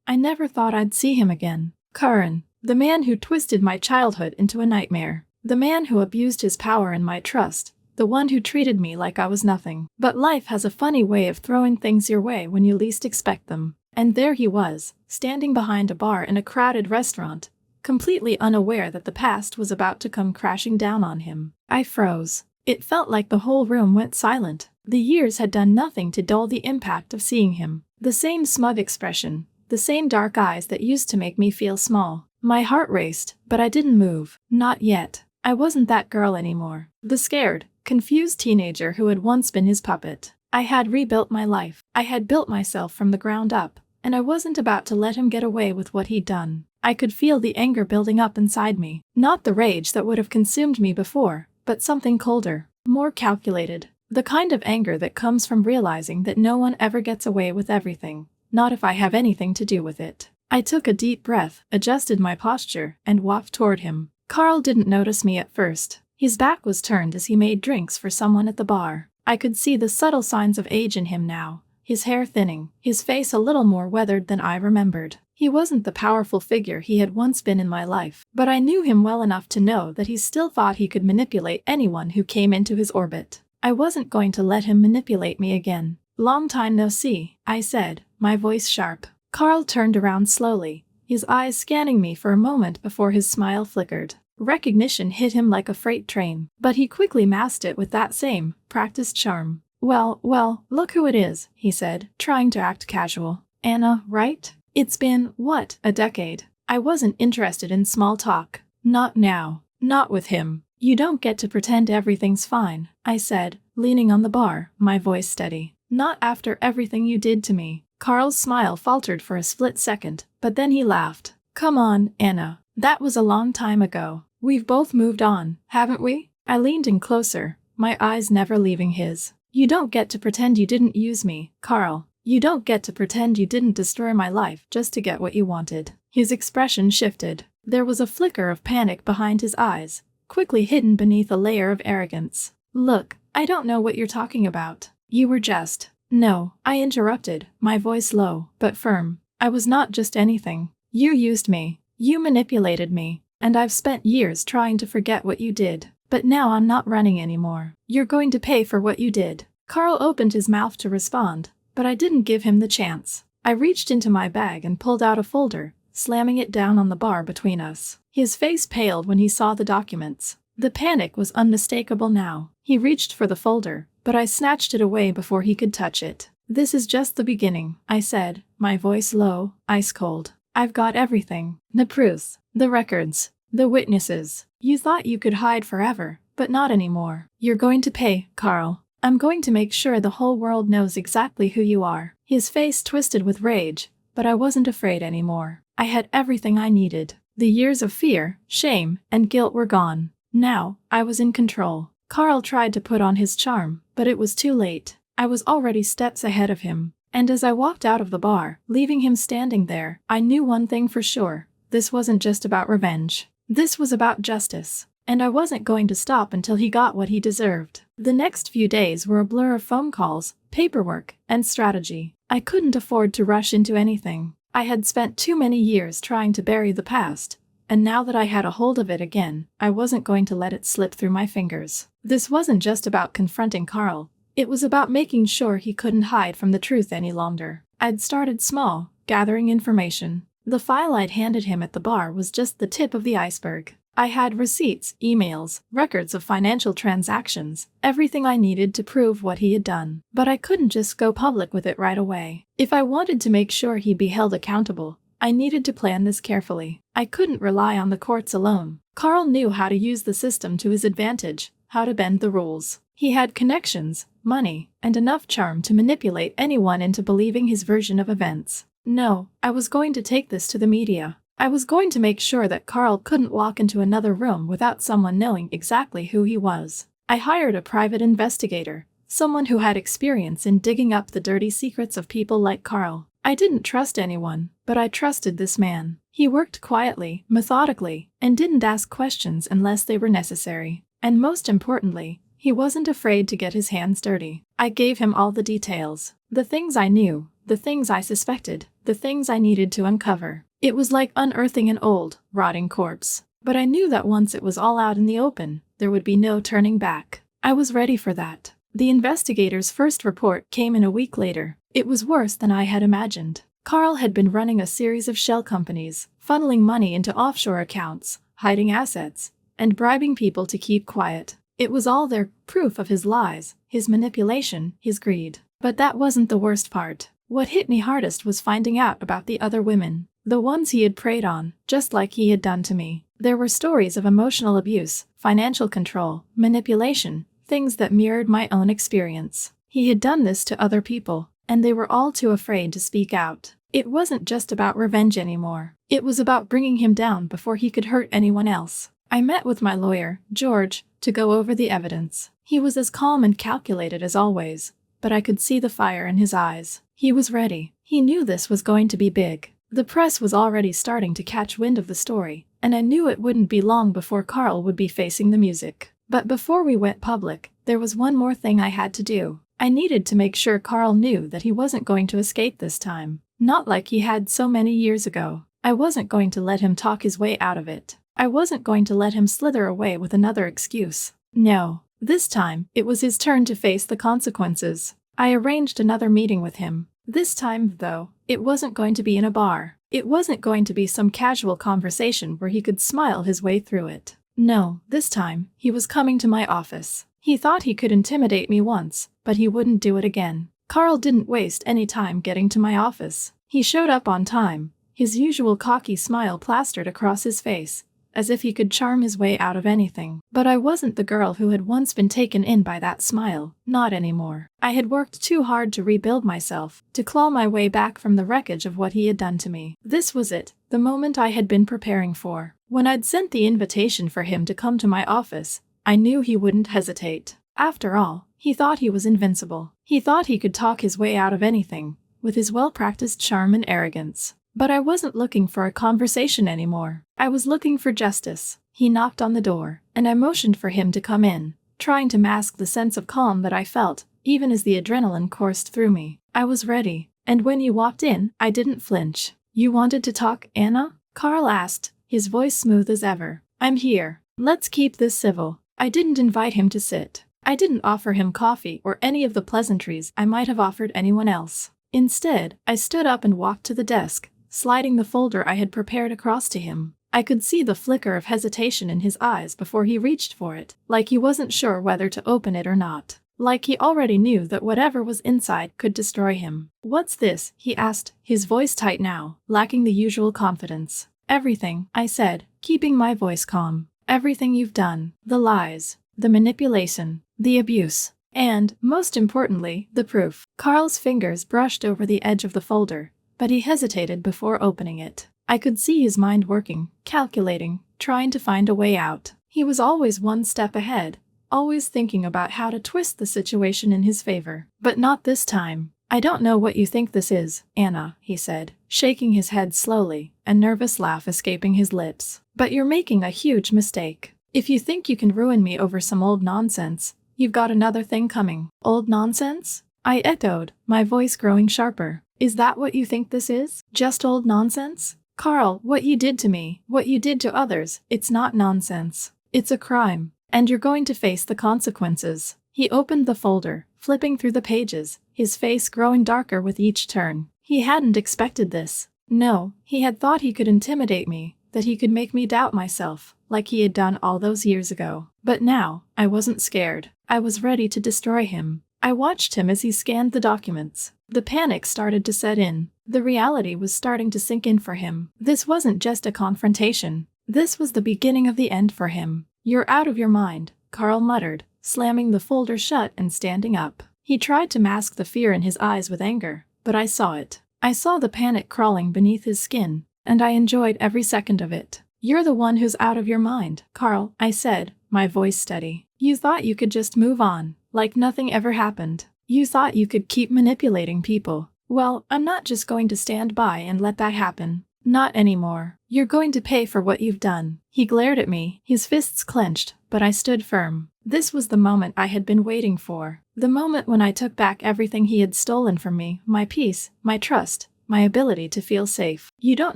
I never thought I'd see him again. Karl, the man who twisted my childhood into a nightmare. The man who abused his power and my trust. The one who treated me like I was nothing. But life has a funny way of throwing things your way when you least expect them. And there he was, standing behind a bar in a crowded restaurant, completely unaware that the past was about to come crashing down on him. I froze. It felt like the whole room went silent. The years had done nothing to dull the impact of seeing him. The same smug expression, the same dark eyes that used to make me feel small. My heart raced, but I didn't move. Not yet. I wasn't that girl anymore. The scared, confused teenager who had once been his puppet. I had rebuilt my life. I had built myself from the ground up, and I wasn't about to let him get away with what he'd done. I could feel the anger building up inside me. Not the rage that would have consumed me before, but something colder, more calculated. The kind of anger that comes from realizing that no one ever gets away with everything, not if I have anything to do with it. I took a deep breath, adjusted my posture, and walked toward him. Karl didn't notice me at first. His back was turned as he made drinks for someone at the bar. I could see the subtle signs of age in him now, his hair thinning, his face a little more weathered than I remembered. He wasn't the powerful figure he had once been in my life, but I knew him well enough to know that he still thought he could manipulate anyone who came into his orbit. I wasn't going to let him manipulate me again. "Long time no see," I said, my voice sharp. Karl turned around slowly, his eyes scanning me for a moment before his smile flickered. Recognition hit him like a freight train, but he quickly masked it with that same, practiced charm. Well, look who it is," he said, trying to act casual. "Anna, right? It's been, what, a decade?" I wasn't interested in small talk. Not now. Not with him. "You don't get to pretend everything's fine," I said, leaning on the bar, my voice steady. "Not after everything you did to me." Karl's smile faltered for a split second, but then he laughed. "Come on, Anna. That was a long time ago. We've both moved on, haven't we?" I leaned in closer, my eyes never leaving his. "You don't get to pretend you didn't use me, Karl. You don't get to pretend you didn't destroy my life just to get what you wanted." His expression shifted. There was a flicker of panic behind his eyes, quickly hidden beneath a layer of arrogance. "Look, I don't know what you're talking about. You were just—" "No," I interrupted, my voice low, but firm. "I was not just anything. You used me. You manipulated me, and I've spent years trying to forget what you did. But now I'm not running anymore. You're going to pay for what you did." Karl opened his mouth to respond, but I didn't give him the chance. I reached into my bag and pulled out a folder, slamming it down on the bar between us. His face paled when he saw the documents. The panic was unmistakable now. He reached for the folder, but I snatched it away before he could touch it. "This is just the beginning," I said, my voice low, ice cold. "I've got everything. The proofs, the records, the witnesses. You thought you could hide forever, but not anymore. You're going to pay, Karl. I'm going to make sure the whole world knows exactly who you are." His face twisted with rage, but I wasn't afraid anymore. I had everything I needed. The years of fear, shame, and guilt were gone. Now, I was in control. Karl tried to put on his charm, but it was too late. I was already steps ahead of him. And as I walked out of the bar, leaving him standing there, I knew one thing for sure. This wasn't just about revenge. This was about justice. And I wasn't going to stop until he got what he deserved. The next few days were a blur of phone calls, paperwork, and strategy. I couldn't afford to rush into anything. I had spent too many years trying to bury the past, and now that I had a hold of it again, I wasn't going to let it slip through my fingers. This wasn't just about confronting Karl. It was about making sure he couldn't hide from the truth any longer. I'd started small, gathering information. The file I'd handed him at the bar was just the tip of the iceberg. I had receipts, emails, records of financial transactions, everything I needed to prove what he had done. But I couldn't just go public with it right away. If I wanted to make sure he'd be held accountable, I needed to plan this carefully. I couldn't rely on the courts alone. Karl knew how to use the system to his advantage, how to bend the rules. He had connections, money, and enough charm to manipulate anyone into believing his version of events. No, I was going to take this to the media. I was going to make sure that Karl couldn't walk into another room without someone knowing exactly who he was. I hired a private investigator, someone who had experience in digging up the dirty secrets of people like Karl. I didn't trust anyone, but I trusted this man. He worked quietly, methodically, and didn't ask questions unless they were necessary. And most importantly, he wasn't afraid to get his hands dirty. I gave him all the details, the things I knew, the things I suspected, the things I needed to uncover. It was like unearthing an old, rotting corpse. But I knew that once it was all out in the open, there would be no turning back. I was ready for that. The investigators' first report came in a week later. It was worse than I had imagined. Karl had been running a series of shell companies, funneling money into offshore accounts, hiding assets, and bribing people to keep quiet. It was all there, proof of his lies, his manipulation, his greed. But that wasn't the worst part. What hit me hardest was finding out about the other women, the ones he had preyed on, just like he had done to me. There were stories of emotional abuse, financial control, manipulation, things that mirrored my own experience. He had done this to other people, and they were all too afraid to speak out. It wasn't just about revenge anymore. It was about bringing him down before he could hurt anyone else. I met with my lawyer, George, to go over the evidence. He was as calm and calculated as always, but I could see the fire in his eyes. He was ready. He knew this was going to be big. The press was already starting to catch wind of the story, and I knew it wouldn't be long before Karl would be facing the music. But before we went public, there was one more thing I had to do. I needed to make sure Karl knew that he wasn't going to escape this time. Not like he had so many years ago. I wasn't going to let him talk his way out of it. I wasn't going to let him slither away with another excuse. No. This time, it was his turn to face the consequences. I arranged another meeting with him. This time, though, it wasn't going to be in a bar. It wasn't going to be some casual conversation where he could smile his way through it. No, this time, he was coming to my office. He thought he could intimidate me once, but he wouldn't do it again. Karl didn't waste any time getting to my office. He showed up on time, his usual cocky smile plastered across his face, as if he could charm his way out of anything. But I wasn't the girl who had once been taken in by that smile, not anymore. I had worked too hard to rebuild myself, to claw my way back from the wreckage of what he had done to me. This was it, the moment I had been preparing for. When I'd sent the invitation for him to come to my office, I knew he wouldn't hesitate. After all, he thought he was invincible. He thought he could talk his way out of anything, with his well-practiced charm and arrogance. But I wasn't looking for a conversation anymore. I was looking for justice. He knocked on the door, and I motioned for him to come in, trying to mask the sense of calm that I felt, even as the adrenaline coursed through me. I was ready, and when you walked in, I didn't flinch. "You wanted to talk, Anna?" Karl asked, his voice smooth as ever. "I'm here. Let's keep this civil." I didn't invite him to sit. I didn't offer him coffee or any of the pleasantries I might have offered anyone else. Instead, I stood up and walked to the desk, sliding the folder I had prepared across to him. I could see the flicker of hesitation in his eyes before he reached for it, like he wasn't sure whether to open it or not. Like he already knew that whatever was inside could destroy him. "What's this?" he asked, his voice tight now, lacking the usual confidence. "Everything," I said, keeping my voice calm. "Everything you've done. The lies, the manipulation, the abuse, and, most importantly, the proof." Karl's fingers brushed over the edge of the folder, but he hesitated before opening it. I could see his mind working, calculating, trying to find a way out. He was always one step ahead, always thinking about how to twist the situation in his favor. But not this time. "I don't know what you think this is, Anna," he said, shaking his head slowly, a nervous laugh escaping his lips. "But you're making a huge mistake. If you think you can ruin me over some old nonsense, you've got another thing coming." "Old nonsense?" I echoed, my voice growing sharper. "Is that what you think this is? Just old nonsense? Karl, what you did to me, what you did to others, it's not nonsense. It's a crime, and you're going to face the consequences." He opened the folder, flipping through the pages, his face growing darker with each turn. He hadn't expected this. No, he had thought he could intimidate me, that he could make me doubt myself, like he had done all those years ago. But now, I wasn't scared. I was ready to destroy him. I watched him as he scanned the documents. The panic started to set in. The reality was starting to sink in for him. This wasn't just a confrontation. This was the beginning of the end for him. "You're out of your mind," Karl muttered, slamming the folder shut and standing up. He tried to mask the fear in his eyes with anger, but I saw it. I saw the panic crawling beneath his skin, and I enjoyed every second of it. "You're the one who's out of your mind, Karl," I said, my voice steady. "You thought you could just move on, like nothing ever happened. You thought you could keep manipulating people. Well, I'm not just going to stand by and let that happen. Not anymore. You're going to pay for what you've done." He glared at me, his fists clenched, but I stood firm. This was the moment I had been waiting for. The moment when I took back everything he had stolen from me, my peace, my trust, my ability to feel safe. "You don't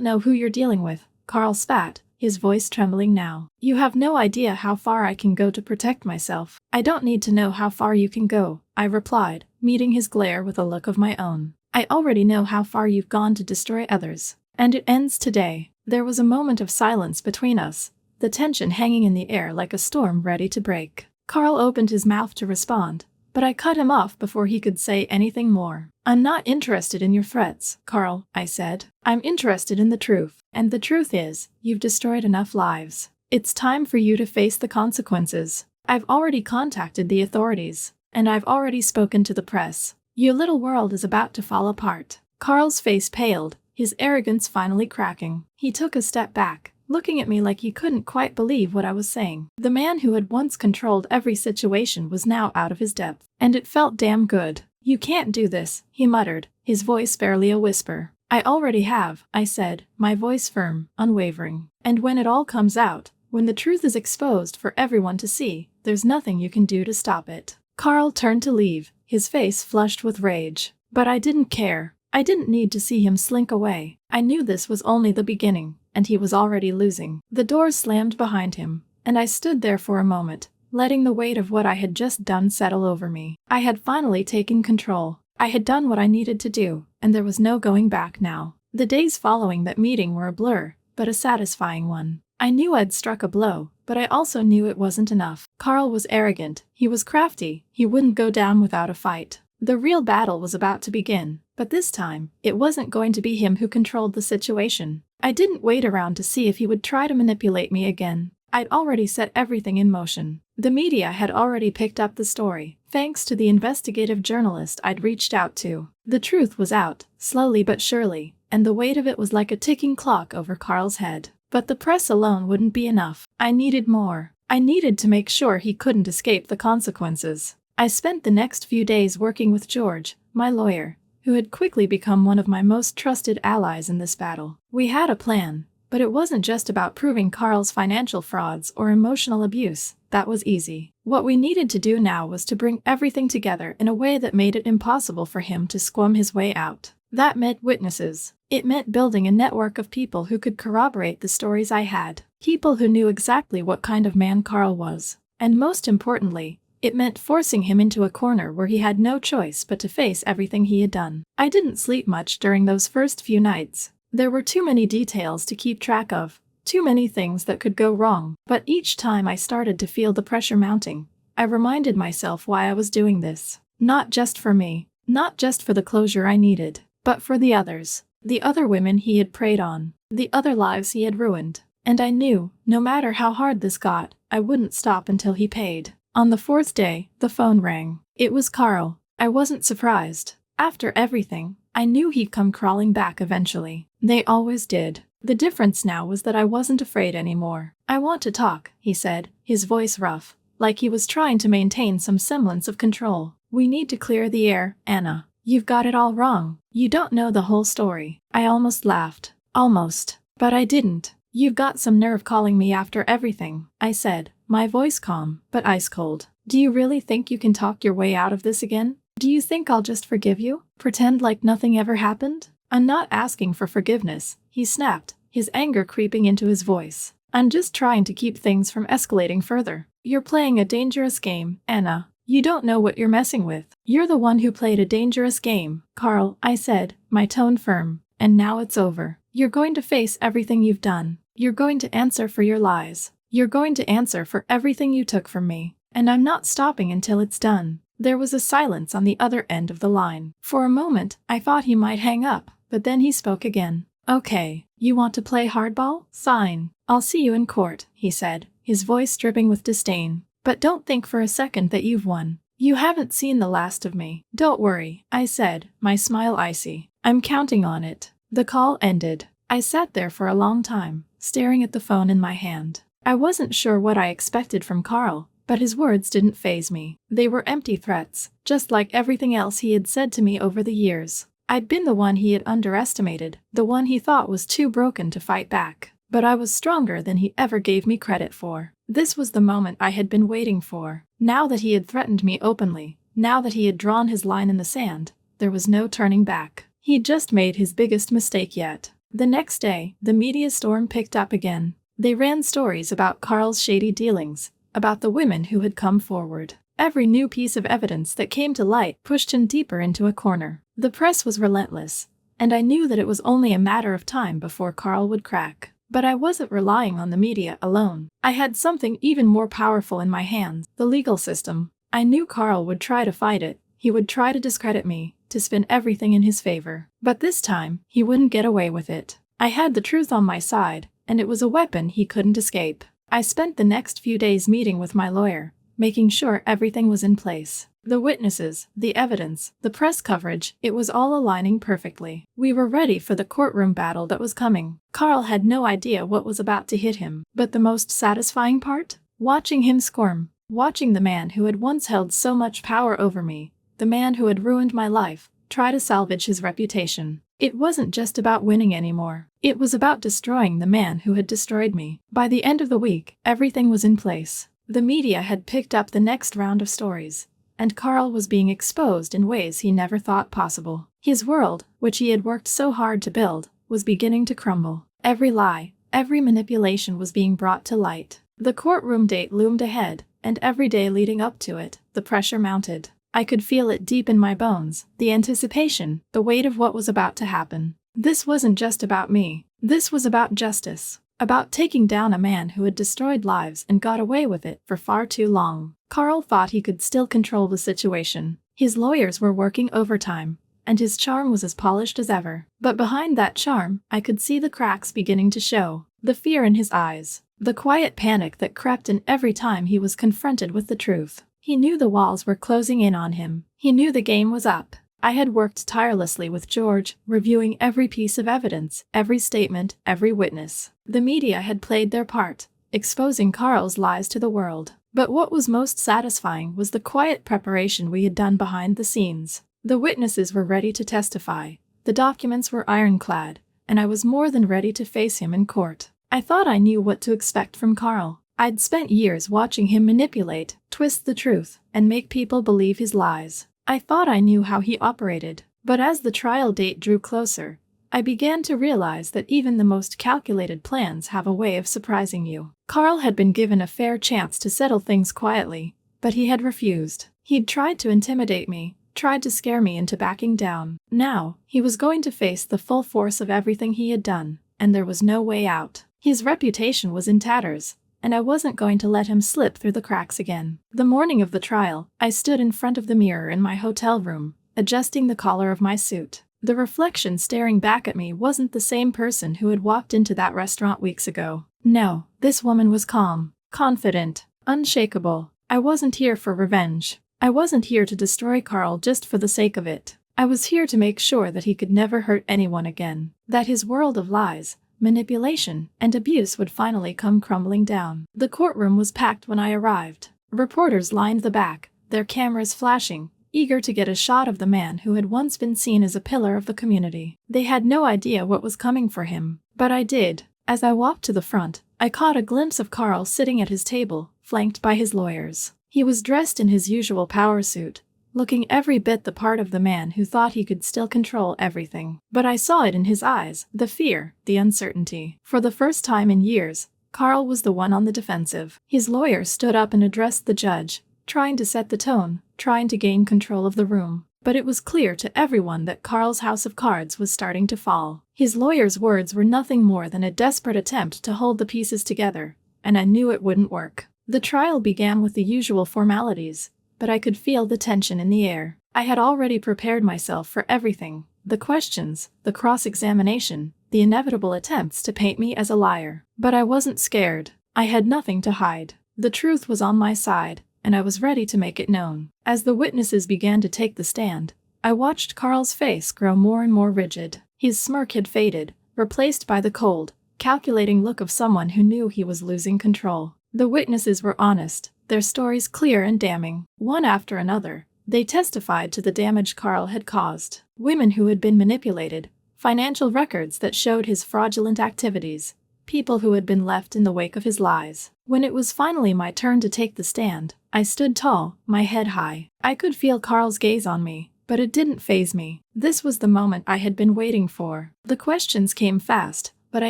know who you're dealing with," Karl spat, his voice trembling now. "You have no idea how far I can go to protect myself." "I don't need to know how far you can go," I replied, meeting his glare with a look of my own. "I already know how far you've gone to destroy others. And it ends today." There was a moment of silence between us, the tension hanging in the air like a storm ready to break. Karl opened his mouth to respond, but I cut him off before he could say anything more. "I'm not interested in your threats, Karl," I said. "I'm interested in the truth. And the truth is, you've destroyed enough lives. It's time for you to face the consequences. I've already contacted the authorities, and I've already spoken to the press. Your little world is about to fall apart." Karl's face paled, his arrogance finally cracking. He took a step back, looking at me like he couldn't quite believe what I was saying. The man who had once controlled every situation was now out of his depth, and it felt damn good. "You can't do this," he muttered, his voice barely a whisper. "I already have," I said, my voice firm, unwavering. "And when it all comes out, when the truth is exposed for everyone to see, there's nothing you can do to stop it." Karl turned to leave, his face flushed with rage. But I didn't care. I didn't need to see him slink away. I knew this was only the beginning, and he was already losing. The door slammed behind him, and I stood there for a moment, letting the weight of what I had just done settle over me. I had finally taken control. I had done what I needed to do, and there was no going back now. The days following that meeting were a blur, but a satisfying one. I knew I'd struck a blow, but I also knew it wasn't enough. Karl was arrogant, he was crafty, he wouldn't go down without a fight. The real battle was about to begin, but this time, it wasn't going to be him who controlled the situation. I didn't wait around to see if he would try to manipulate me again. I'd already set everything in motion. The media had already picked up the story, thanks to the investigative journalist I'd reached out to. The truth was out, slowly but surely, and the weight of it was like a ticking clock over Karl's head. But the press alone wouldn't be enough. I needed more. I needed to make sure he couldn't escape the consequences. I spent the next few days working with George, my lawyer, who had quickly become one of my most trusted allies in this battle. We had a plan, but it wasn't just about proving Karl's financial frauds or emotional abuse. That was easy. What we needed to do now was to bring everything together in a way that made it impossible for him to squirm his way out. That meant witnesses. It meant building a network of people who could corroborate the stories I had. People who knew exactly what kind of man Karl was. And most importantly, it meant forcing him into a corner where he had no choice but to face everything he had done. I didn't sleep much during those first few nights. There were too many details to keep track of, too many things that could go wrong. But each time I started to feel the pressure mounting, I reminded myself why I was doing this. Not just for me, not just for the closure I needed, but for the others, the other women he had preyed on, the other lives he had ruined. And I knew, no matter how hard this got, I wouldn't stop until he paid. On the fourth day, the phone rang. It was Karl. I wasn't surprised. After everything, I knew he'd come crawling back eventually. They always did. The difference now was that I wasn't afraid anymore. "I want to talk," he said, his voice rough, like he was trying to maintain some semblance of control. "We need to clear the air, Anna. You've got it all wrong. You don't know the whole story." I almost laughed. Almost. But I didn't. "You've got some nerve calling me after everything," I said, my voice calm, but ice cold. "Do you really think you can talk your way out of this again? Do you think I'll just forgive you? Pretend like nothing ever happened?" "I'm not asking for forgiveness," he snapped, his anger creeping into his voice. "I'm just trying to keep things from escalating further. You're playing a dangerous game, Anna. You don't know what you're messing with." "You're the one who played a dangerous game, Karl," I said, my tone firm. "And now it's over. You're going to face everything you've done. You're going to answer for your lies. You're going to answer for everything you took from me. And I'm not stopping until it's done." There was a silence on the other end of the line. For a moment, I thought he might hang up, but then he spoke again. "Okay, you want to play hardball? Fine. I'll see you in court," he said, his voice dripping with disdain. "But don't think for a second that you've won. You haven't seen the last of me." "Don't worry," I said, my smile icy. "I'm counting on it." The call ended. I sat there for a long time, staring at the phone in my hand. I wasn't sure what I expected from Karl, but his words didn't faze me. They were empty threats, just like everything else he had said to me over the years. I'd been the one he had underestimated, the one he thought was too broken to fight back. But I was stronger than he ever gave me credit for. This was the moment I had been waiting for. Now that he had threatened me openly, now that he had drawn his line in the sand, there was no turning back. He'd just made his biggest mistake yet. The next day, the media storm picked up again. They ran stories about Karl's shady dealings, about the women who had come forward. Every new piece of evidence that came to light pushed him deeper into a corner. The press was relentless, and I knew that it was only a matter of time before Karl would crack. But I wasn't relying on the media alone. I had something even more powerful in my hands, the legal system. I knew Karl would try to fight it. He would try to discredit me, to spin everything in his favor. But this time, he wouldn't get away with it. I had the truth on my side, and it was a weapon he couldn't escape. I spent the next few days meeting with my lawyer, making sure everything was in place. The witnesses, the evidence, the press coverage, it was all aligning perfectly. We were ready for the courtroom battle that was coming. Karl had no idea what was about to hit him. But the most satisfying part? Watching him squirm. Watching the man who had once held so much power over me, the man who had ruined my life, try to salvage his reputation. It wasn't just about winning anymore. It was about destroying the man who had destroyed me. By the end of the week, everything was in place. The media had picked up the next round of stories, and Karl was being exposed in ways he never thought possible. His world, which he had worked so hard to build, was beginning to crumble. Every lie, every manipulation was being brought to light. The courtroom date loomed ahead, and every day leading up to it, the pressure mounted. I could feel it deep in my bones, the anticipation, the weight of what was about to happen. This wasn't just about me. This was about justice. About taking down a man who had destroyed lives and got away with it for far too long. Karl thought he could still control the situation. His lawyers were working overtime, and his charm was as polished as ever. But behind that charm, I could see the cracks beginning to show. The fear in his eyes. The quiet panic that crept in every time he was confronted with the truth. He knew the walls were closing in on him. He knew the game was up. I had worked tirelessly with George, reviewing every piece of evidence, every statement, every witness. The media had played their part, exposing Karl's lies to the world. But what was most satisfying was the quiet preparation we had done behind the scenes. The witnesses were ready to testify. The documents were ironclad, and I was more than ready to face him in court. I thought I knew what to expect from Karl. I'd spent years watching him manipulate, twist the truth, and make people believe his lies. I thought I knew how he operated. But as the trial date drew closer, I began to realize that even the most calculated plans have a way of surprising you. Karl had been given a fair chance to settle things quietly, but he had refused. He'd tried to intimidate me, tried to scare me into backing down. Now, he was going to face the full force of everything he had done, and there was no way out. His reputation was in tatters, and I wasn't going to let him slip through the cracks again. The morning of the trial, I stood in front of the mirror in my hotel room, adjusting the collar of my suit. The reflection staring back at me wasn't the same person who had walked into that restaurant weeks ago. No, this woman was calm, confident, unshakable. I wasn't here for revenge. I wasn't here to destroy Karl just for the sake of it. I was here to make sure that he could never hurt anyone again, that his world of lies, manipulation, and abuse would finally come crumbling down. The courtroom was packed when I arrived. Reporters lined the back, their cameras flashing, eager to get a shot of the man who had once been seen as a pillar of the community. They had no idea what was coming for him, but I did. As I walked to the front, I caught a glimpse of Karl sitting at his table, flanked by his lawyers. He was dressed in his usual power suit, looking every bit the part of the man who thought he could still control everything. But I saw it in his eyes, the fear, the uncertainty. For the first time in years, Karl was the one on the defensive. His lawyer stood up and addressed the judge, trying to set the tone, trying to gain control of the room. But it was clear to everyone that Karl's house of cards was starting to fall. His lawyer's words were nothing more than a desperate attempt to hold the pieces together, and I knew it wouldn't work. The trial began with the usual formalities, but I could feel the tension in the air. I had already prepared myself for everything: the questions, the cross-examination, the inevitable attempts to paint me as a liar. But I wasn't scared. I had nothing to hide. The truth was on my side, and I was ready to make it known. As the witnesses began to take the stand, I watched Karl's face grow more and more rigid. His smirk had faded, replaced by the cold, calculating look of someone who knew he was losing control. The witnesses were honest, their stories clear and damning. One after another, they testified to the damage Karl had caused. Women who had been manipulated, financial records that showed his fraudulent activities, people who had been left in the wake of his lies. When it was finally my turn to take the stand, I stood tall, my head high. I could feel Karl's gaze on me, but it didn't faze me. This was the moment I had been waiting for. The questions came fast, but I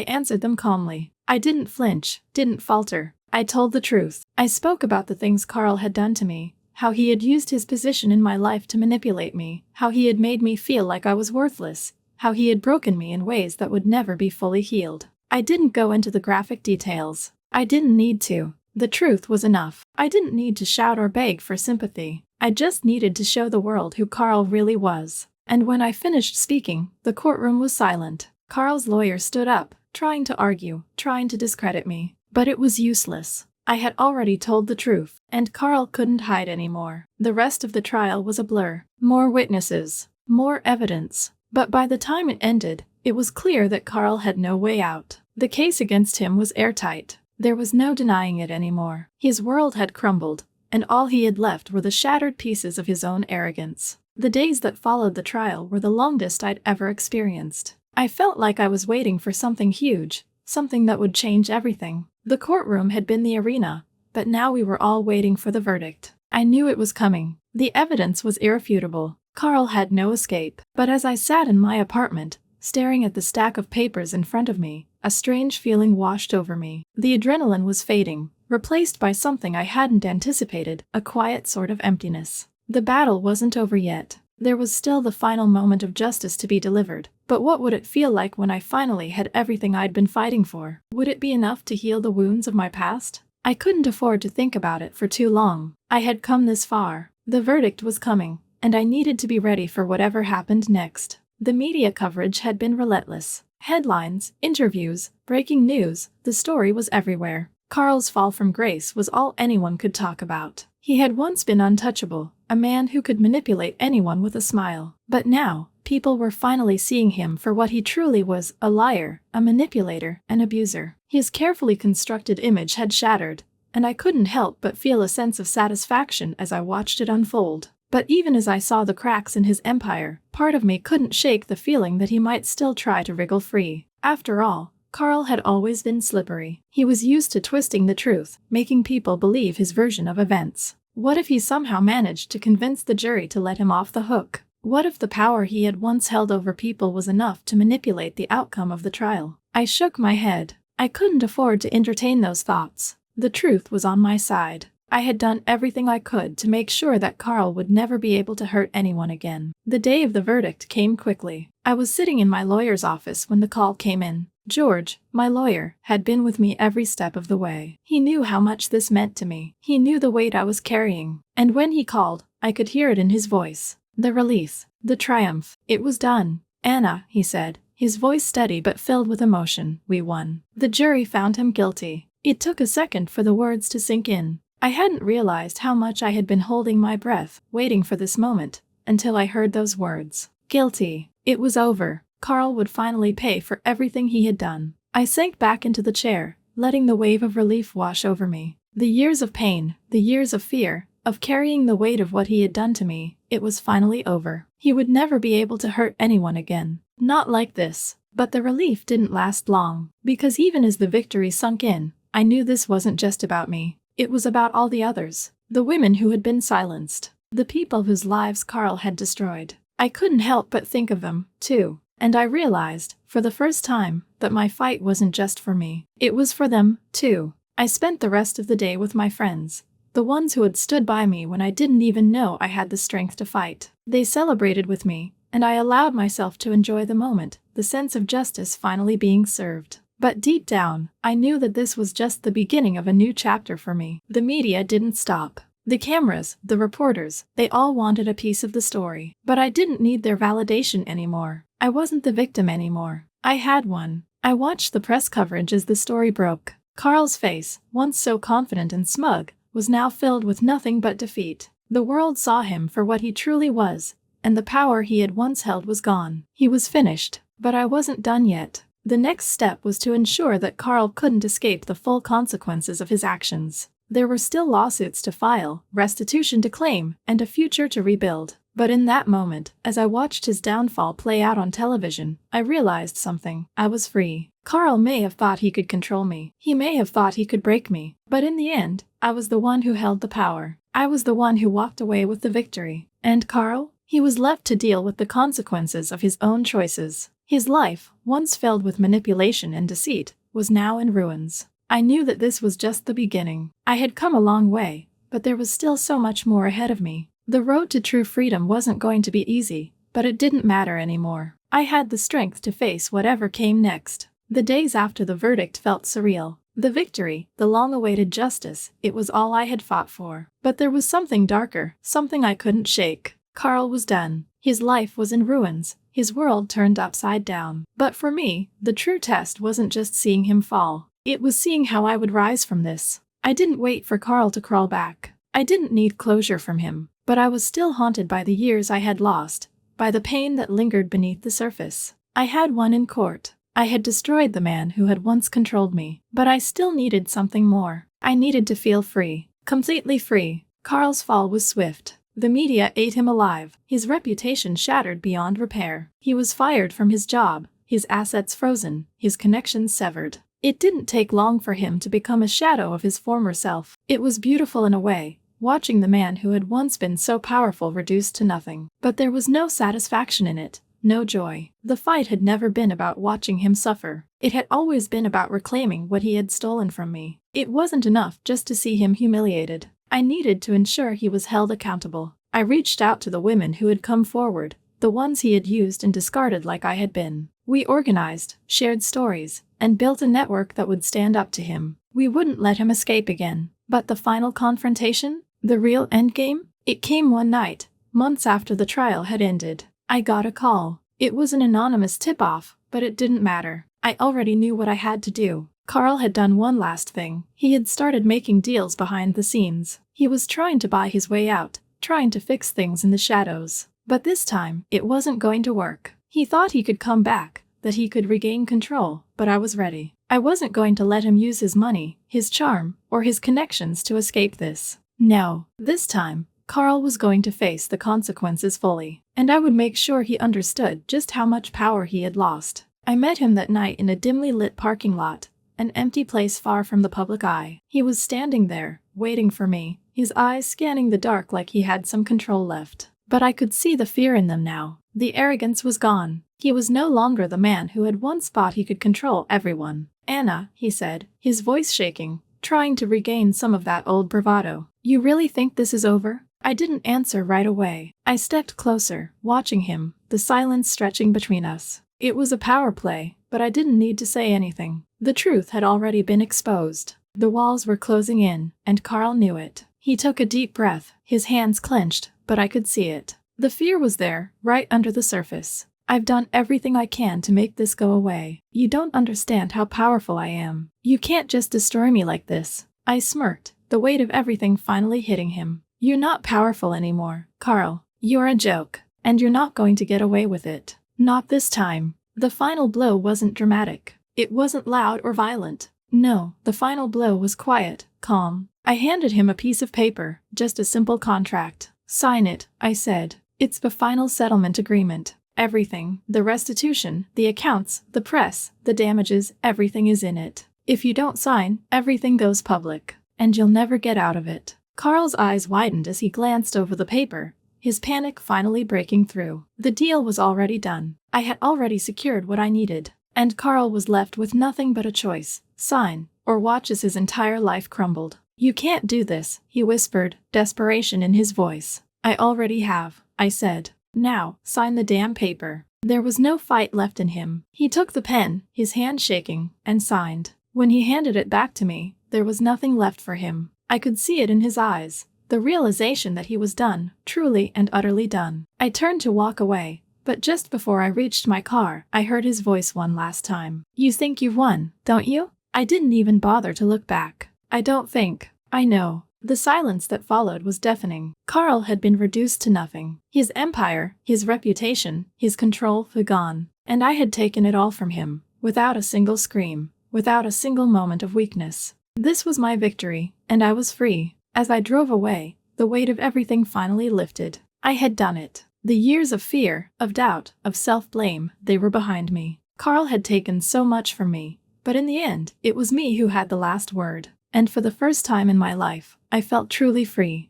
answered them calmly. I didn't flinch, didn't falter. I told the truth. I spoke about the things Karl had done to me, how he had used his position in my life to manipulate me, how he had made me feel like I was worthless, how he had broken me in ways that would never be fully healed. I didn't go into the graphic details. I didn't need to. The truth was enough. I didn't need to shout or beg for sympathy. I just needed to show the world who Karl really was. And when I finished speaking, the courtroom was silent. Karl's lawyer stood up, trying to argue, trying to discredit me. But it was useless. I had already told the truth, and Karl couldn't hide anymore. The rest of the trial was a blur. More witnesses, more evidence. But by the time it ended, it was clear that Karl had no way out. The case against him was airtight. There was no denying it anymore. His world had crumbled, and all he had left were the shattered pieces of his own arrogance. The days that followed the trial were the longest I'd ever experienced. I felt like I was waiting for something huge, something that would change everything. The courtroom had been the arena, but now we were all waiting for the verdict. I knew it was coming. The evidence was irrefutable. Karl had no escape. But as I sat in my apartment, staring at the stack of papers in front of me, a strange feeling washed over me. The adrenaline was fading, replaced by something I hadn't anticipated, a quiet sort of emptiness. The battle wasn't over yet. There was still the final moment of justice to be delivered. But what would it feel like when I finally had everything I'd been fighting for? Would it be enough to heal the wounds of my past? I couldn't afford to think about it for too long. I had come this far. The verdict was coming, and I needed to be ready for whatever happened next. The media coverage had been relentless. Headlines, interviews, breaking news, the story was everywhere. Karl's fall from grace was all anyone could talk about. He had once been untouchable, a man who could manipulate anyone with a smile. But now, people were finally seeing him for what he truly was, a liar, a manipulator, an abuser. His carefully constructed image had shattered, and I couldn't help but feel a sense of satisfaction as I watched it unfold. But even as I saw the cracks in his empire, part of me couldn't shake the feeling that he might still try to wriggle free. After all, Karl had always been slippery. He was used to twisting the truth, making people believe his version of events. What if he somehow managed to convince the jury to let him off the hook? What if the power he had once held over people was enough to manipulate the outcome of the trial? I shook my head. I couldn't afford to entertain those thoughts. The truth was on my side. I had done everything I could to make sure that Karl would never be able to hurt anyone again. The day of the verdict came quickly. I was sitting in my lawyer's office when the call came in. George, my lawyer, had been with me every step of the way. He knew how much this meant to me. He knew the weight I was carrying. And when he called, I could hear it in his voice. The relief, the triumph. It was done. Anna, he said, his voice steady but filled with emotion. We won. The jury found him guilty. It took a second for the words to sink in. I hadn't realized how much I had been holding my breath, waiting for this moment, until I heard those words. Guilty. It was over. Karl would finally pay for everything he had done. I sank back into the chair, letting the wave of relief wash over me. The years of pain, the years of fear, of carrying the weight of what he had done to me, it was finally over. He would never be able to hurt anyone again. Not like this. But the relief didn't last long, because even as the victory sunk in, I knew this wasn't just about me. It was about all the others, the women who had been silenced, the people whose lives Karl had destroyed. I couldn't help but think of them, too, and I realized, for the first time, that my fight wasn't just for me. It was for them, too. I spent the rest of the day with my friends, the ones who had stood by me when I didn't even know I had the strength to fight. They celebrated with me, and I allowed myself to enjoy the moment, the sense of justice finally being served. But deep down, I knew that this was just the beginning of a new chapter for me. The media didn't stop. The cameras, the reporters, they all wanted a piece of the story. But I didn't need their validation anymore. I wasn't the victim anymore. I had one. I watched the press coverage as the story broke. Karl's face, once so confident and smug, was now filled with nothing but defeat. The world saw him for what he truly was, and the power he had once held was gone. He was finished, but I wasn't done yet. The next step was to ensure that Karl couldn't escape the full consequences of his actions. There were still lawsuits to file, restitution to claim, and a future to rebuild. But in that moment, as I watched his downfall play out on television, I realized something. I was free. Karl may have thought he could control me. He may have thought he could break me. But in the end, I was the one who held the power. I was the one who walked away with the victory. And Karl? He was left to deal with the consequences of his own choices. His life, once filled with manipulation and deceit, was now in ruins. I knew that this was just the beginning. I had come a long way, but there was still so much more ahead of me. The road to true freedom wasn't going to be easy, but it didn't matter anymore. I had the strength to face whatever came next. The days after the verdict felt surreal. The victory, the long-awaited justice, it was all I had fought for. But there was something darker, something I couldn't shake. Karl was done. His life was in ruins, his world turned upside down. But for me, the true test wasn't just seeing him fall. It was seeing how I would rise from this. I didn't wait for Karl to crawl back. I didn't need closure from him, but I was still haunted by the years I had lost, by the pain that lingered beneath the surface. I had won in court. I had destroyed the man who had once controlled me, but I still needed something more. I needed to feel free, completely free. Karl's fall was swift. The media ate him alive, his reputation shattered beyond repair. He was fired from his job, his assets frozen, his connections severed. It didn't take long for him to become a shadow of his former self. It was beautiful in a way, watching the man who had once been so powerful reduced to nothing. But there was no satisfaction in it, no joy. The fight had never been about watching him suffer. It had always been about reclaiming what he had stolen from me. It wasn't enough just to see him humiliated. I needed to ensure he was held accountable. I reached out to the women who had come forward, the ones he had used and discarded like I had been. We organized, shared stories, and built a network that would stand up to him. We wouldn't let him escape again. But the final confrontation? The real endgame? It came one night, months after the trial had ended. I got a call. It was an anonymous tip-off, but it didn't matter. I already knew what I had to do. Karl had done one last thing. He had started making deals behind the scenes. He was trying to buy his way out, trying to fix things in the shadows. But this time, it wasn't going to work. He thought he could come back, that he could regain control, but I was ready. I wasn't going to let him use his money, his charm, or his connections to escape this. No, this time, Karl was going to face the consequences fully, and I would make sure he understood just how much power he had lost. I met him that night in a dimly lit parking lot, an empty place far from the public eye. He was standing there, waiting for me, his eyes scanning the dark like he had some control left. But I could see the fear in them now. The arrogance was gone. He was no longer the man who had once thought he could control everyone. "Anna," he said, his voice shaking, trying to regain some of that old bravado. "You really think this is over?" I didn't answer right away. I stepped closer, watching him, the silence stretching between us. It was a power play, but I didn't need to say anything. The truth had already been exposed. The walls were closing in, and Karl knew it. He took a deep breath, his hands clenched, but I could see it. The fear was there, right under the surface. "I've done everything I can to make this go away. You don't understand how powerful I am. You can't just destroy me like this." I smirked, the weight of everything finally hitting him. "You're not powerful anymore, Karl. You're a joke, and you're not going to get away with it. Not this time." The final blow wasn't dramatic. It wasn't loud or violent. No, the final blow was quiet, calm. I handed him a piece of paper, just a simple contract. "Sign it," I said. "It's the final settlement agreement. Everything, the restitution, the accounts, the press, the damages, everything is in it. If you don't sign, everything goes public, and you'll never get out of it." Karl's eyes widened as he glanced over the paper, his panic finally breaking through. The deal was already done. I had already secured what I needed, and Karl was left with nothing but a choice: sign, or watch as his entire life crumbled. "You can't do this," he whispered, desperation in his voice. "I already have," I said. "Now, sign the damn paper." There was no fight left in him. He took the pen, his hand shaking, and signed. When he handed it back to me, there was nothing left for him. I could see it in his eyes, the realization that he was done, truly and utterly done. I turned to walk away, but just before I reached my car, I heard his voice one last time. "You think you've won, don't you?" I didn't even bother to look back. "I don't think. I know." The silence that followed was deafening. Karl had been reduced to nothing. His empire, his reputation, his control were gone, and I had taken it all from him, without a single scream, without a single moment of weakness. This was my victory, and I was free. As I drove away, the weight of everything finally lifted. I had done it. The years of fear, of doubt, of self-blame, they were behind me. Karl had taken so much from me, but in the end, it was me who had the last word. And for the first time in my life, I felt truly free.